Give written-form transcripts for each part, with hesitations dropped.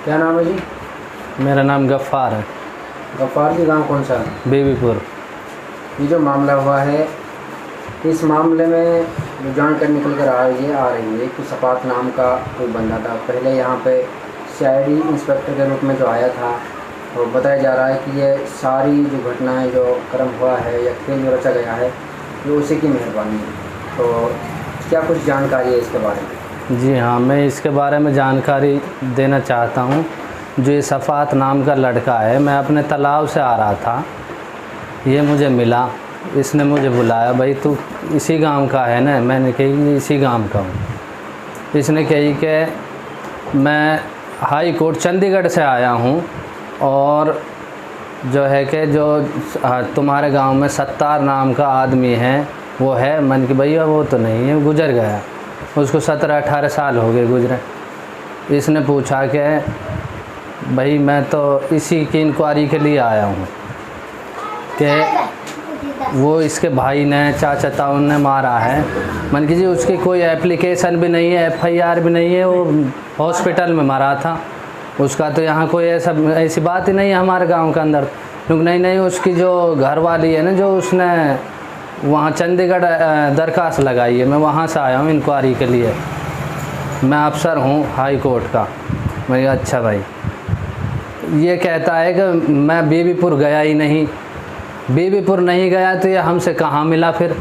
क्या नाम है जी? मेरा नाम गफ़्फ़ार है। गफ़्फ़ार जी, गांव कौन सा है? बीबीपुर। ये जो मामला हुआ है, इस मामले में जो जानकारी निकल कर आ रही है कि सफ़ात नाम का कोई बंदा था, पहले यहाँ पे सीआईडी इंस्पेक्टर के रूप में जो आया था, और बताया जा रहा है कि ये सारी जो घटनाएं जो क्रम हुआ है या खेल जो रचा गया है, ये उसी की मेहरबानी है। तो क्या कुछ जानकारी है इसके बारे में? जी हाँ, मैं इसके बारे में जानकारी देना चाहता हूँ। जो ये सफ़ात नाम का लड़का है, मैं अपने तालाब से आ रहा था, ये मुझे मिला, इसने मुझे बुलाया, भाई तू इसी गांव का है ना? मैंने कही इसी गांव का हूँ। इसने कही कि मैं हाई कोर्ट चंडीगढ़ से आया हूँ और जो है कि जो तुम्हारे गांव में सत्तार नाम का आदमी है वो है। मैंने कि भैया वो तो नहीं है, गुजर गया, उसको 17-18 साल हो गए गुजरे। इसने पूछा कि भाई मैं तो इसी की इंक्वायरी के लिए आया हूँ कि वो इसके भाई ने चाचा ताऊ ने मारा है। मैंने कि जी उसकी कोई एप्लीकेशन भी नहीं है, FIR भी नहीं है, वो हॉस्पिटल में मरा था, उसका तो यहाँ कोई ऐसी बात ही नहीं है हमारे गांव के अंदर। नहीं, उसकी जो घरवाली है ना, जो उसने वहाँ चंडीगढ़ दरखास्त लगाई है, मैं वहाँ से आया हूँ इंक्वायरी के लिए, मैं अफसर हूँ हाई कोर्ट का। मैं अच्छा भाई। ये कहता है कि मैं बीबीपुर गया ही नहीं। बीबीपुर नहीं गया तो ये हमसे कहाँ मिला फिर?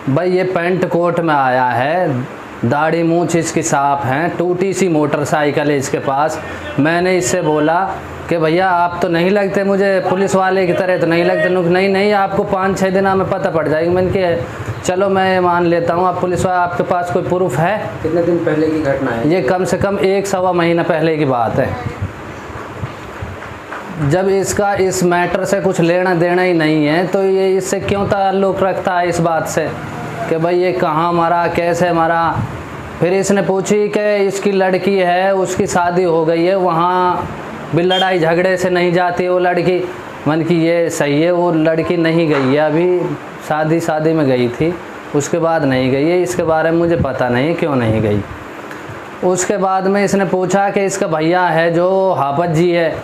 भाई ये पेंट कोट में आया है, दाढ़ी मूंछ इसकी साफ है, टूटी सी मोटरसाइकिल है इसके पास। मैंने इससे बोला कि भैया आप तो नहीं लगते मुझे पुलिस वाले की तरह, तो नहीं लगते। नहीं आपको 5-6 दिन में पता पड़ जाएगी। मैंने कि चलो मैं मान लेता हूँ, आप पुलिस वाले, आपके पास कोई प्रूफ है? कितने दिन पहले की घटना है? ये कम से कम 1-1.25 महीना पहले की बात है, जब इसका इस मैटर से कुछ लेना देना ही नहीं है, तो ये इससे क्यों ताल्लुक़ रखता है इस बात से कि भाई ये कहाँ मरा, कैसे मरा? फिर इसने पूछी कि इसकी लड़की है, उसकी शादी हो गई है, वहाँ भी लड़ाई झगड़े से नहीं जाती वो लड़की। मन की ये सही है, वो लड़की नहीं गई है, अभी शादी में गई थी, उसके बाद नहीं गई है। इसके बारे में मुझे पता नहीं क्यों नहीं गई। उसके बाद में इसने पूछा कि इसका भैया है जो हाफत जी है।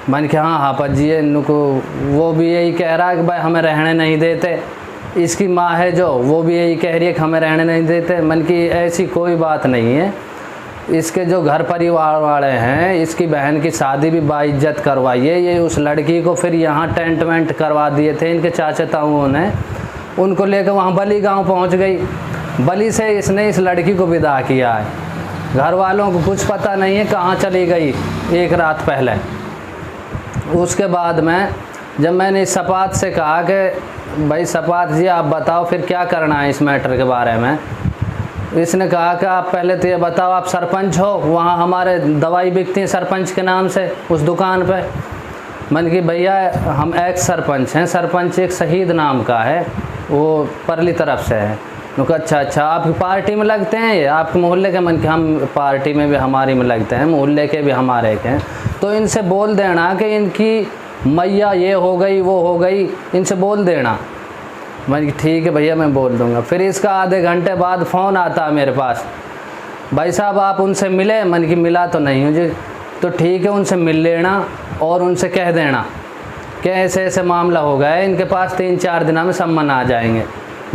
मन के हाँ हाफत जी है, इनको वो भी यही कह रहा है कि भाई हमें रहने नहीं देते। इसकी माँ है जो, वो भी यही कह रही है कि हमें रहने नहीं देते। मन की ऐसी कोई बात नहीं है। इसके जो घर परिवार वाले हैं, इसकी बहन की शादी भी बाइज्जत करवाई है। ये उस लड़की को फिर यहाँ टेंट वेंट करवा दिए थे इनके चाचा ताऊओं ने, उनको लेकर वहाँ बली गांव पहुँच गई। बली से इसने इस लड़की को विदा किया है। घर वालों को कुछ पता नहीं है कहाँ चली गई एक रात पहले। उसके बाद में जब मैंने इस सफ़ात से कहा कि भाई सफ़ात जी आप बताओ फिर क्या करना है इस मैटर के बारे में, इसने कहा कि आप पहले तो ये बताओ आप सरपंच हो, वहाँ हमारे दवाई बिकती है सरपंच के नाम से उस दुकान पे। मैंने कि भैया हम एक्स सरपंच हैं, सरपंच एक शहीद नाम का है, वो परली तरफ से है। उनका अच्छा आपकी पार्टी में लगते हैं ये, आपके मोहल्ले के? मन के हम पार्टी में भी हमारी में लगते हैं, मोहल्ले के भी हमारे के हैं। तो इनसे बोल देना कि इनकी मैया ये हो गई वो हो गई, इनसे बोल देना। मैं ठीक है भैया मैं बोल दूंगा। फिर इसका आधे घंटे बाद फ़ोन आता है मेरे पास, भाई साहब आप उनसे मिले? मन की मिला तो नहीं हूँ जी। तो ठीक है उनसे मिल लेना और उनसे कह देना कि ऐसे ऐसे मामला हो गया है, इनके पास 3-4 दिन में सम्मन आ जाएंगे।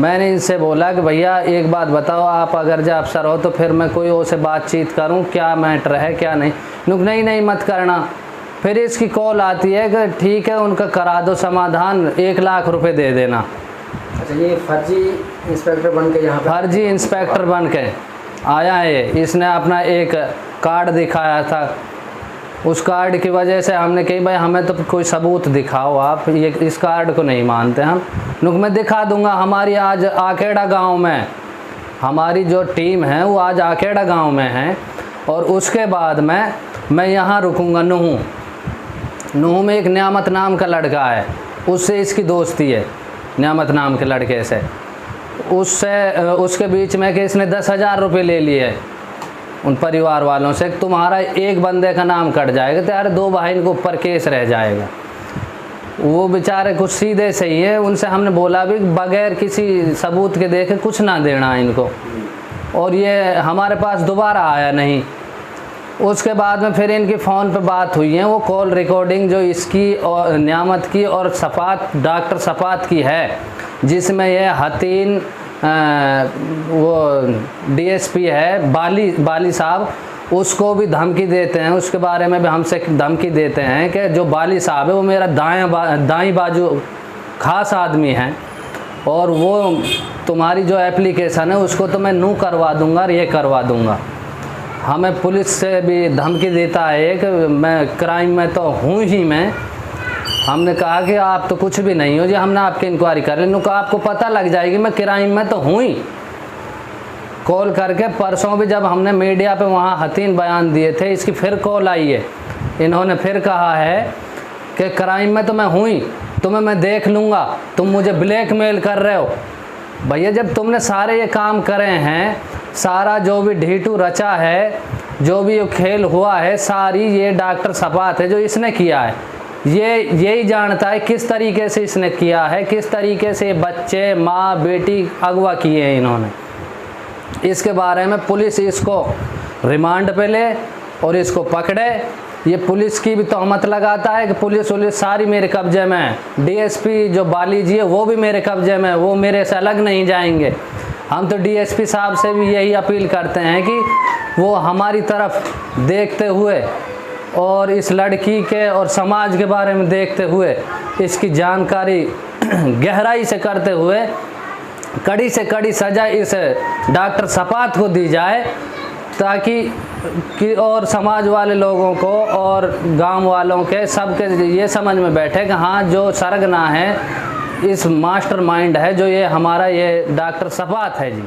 मैंने इनसे बोला कि भैया एक बात बताओ, आप अगर जो अफसर हो तो फिर मैं कोई और से बातचीत करूं, क्या मैटर है क्या नहीं? नहीं मत करना। फिर इसकी कॉल आती है कि ठीक है उनका करा दो समाधान, 1 लाख रुपए दे देना। अच्छा, ये फर्जी इंस्पेक्टर बन के यहाँ फर्जी इंस्पेक्टर बन के आया है। इसने अपना एक कार्ड दिखाया था, उस कार्ड की वजह से हमने कही भाई हमें तो कोई सबूत दिखाओ आप, ये इस कार्ड को नहीं मानते हम। मैं दिखा दूंगा। हमारी आज आखेड़ा गांव में, हमारी जो टीम है वो आज आखेड़ा गांव में है, और उसके बाद में मैं यहाँ रुकूंगा नूह में एक न्यामत नाम का लड़का है, उससे इसकी दोस्ती है न्यामत नाम के लड़के से। उसके बीच में कि इसने 10,000 रुपये ले लिए उन परिवार वालों से, तुम्हारा एक बंदे का नाम कट जाएगा तो यार 2 भाई के ऊपर केस रह जाएगा। वो बेचारे कुछ सीधे सही है, उनसे हमने बोला भी बगैर किसी सबूत के देखे कुछ ना देना इनको, और ये हमारे पास दोबारा आया नहीं। उसके बाद में फिर इनकी फ़ोन पे बात हुई है, वो कॉल रिकॉर्डिंग जो इसकी और नियामत की और सफ़ात डॉक्टर सफ़ात की है, जिसमें ये हतीन वो डीएसपी है बाली साहब, उसको भी धमकी देते हैं, उसके बारे में भी हमसे धमकी देते हैं कि जो बाली साहब है वो मेरा दाएं बाजू खास आदमी है और वो तुम्हारी जो एप्लीकेशन है उसको तो मैं नू करवा दूंगा और ये करवा दूंगा। हमें पुलिस से भी धमकी देता है कि मैं क्राइम में तो हूँ ही मैं। हमने कहा कि आप तो कुछ भी नहीं हो जी, हमने आपकी इंक्वायरी कर ली। कहा आपको पता लग जाएगी मैं क्राइम में तो हूँ ही। कॉल करके परसों भी जब हमने मीडिया पे वहाँ हतीन बयान दिए थे, इसकी फिर कॉल आई है, इन्होंने फिर कहा है कि क्राइम में तो मैं हूँ ही, तुम्हें मैं देख लूँगा, तुम मुझे ब्लैकमेल कर रहे हो। भैया जब तुमने सारे ये काम करे हैं, सारा जो भी ढीठू रचा है, जो भी ये खेल हुआ है, सारी ये डॉक्टर सफ़ात है जो इसने किया है। ये यही जानता है किस तरीके से इसने किया है, किस तरीके से बच्चे माँ बेटी अगवा किए हैं इन्होंने। इसके बारे में पुलिस इसको रिमांड पे ले और इसको पकड़े। ये पुलिस की भी तहमत लगाता है कि पुलिस सारी मेरे कब्जे में है। डीएसपी जो बाली जी है वो भी मेरे कब्जे में है, वो मेरे से अलग नहीं जाएंगे। हम तो डीएसपी साहब से भी यही अपील करते हैं कि वो हमारी तरफ देखते हुए और इस लड़की के और समाज के बारे में देखते हुए इसकी जानकारी गहराई से करते हुए कड़ी से कड़ी सज़ा इस डॉक्टर सफ़ात को दी जाए, ताकि और समाज वाले लोगों को और गांव वालों के सबके ये समझ में बैठे कि हाँ जो सरगना है इस मास्टरमाइंड है जो ये हमारा ये डॉक्टर सफ़ात है जी।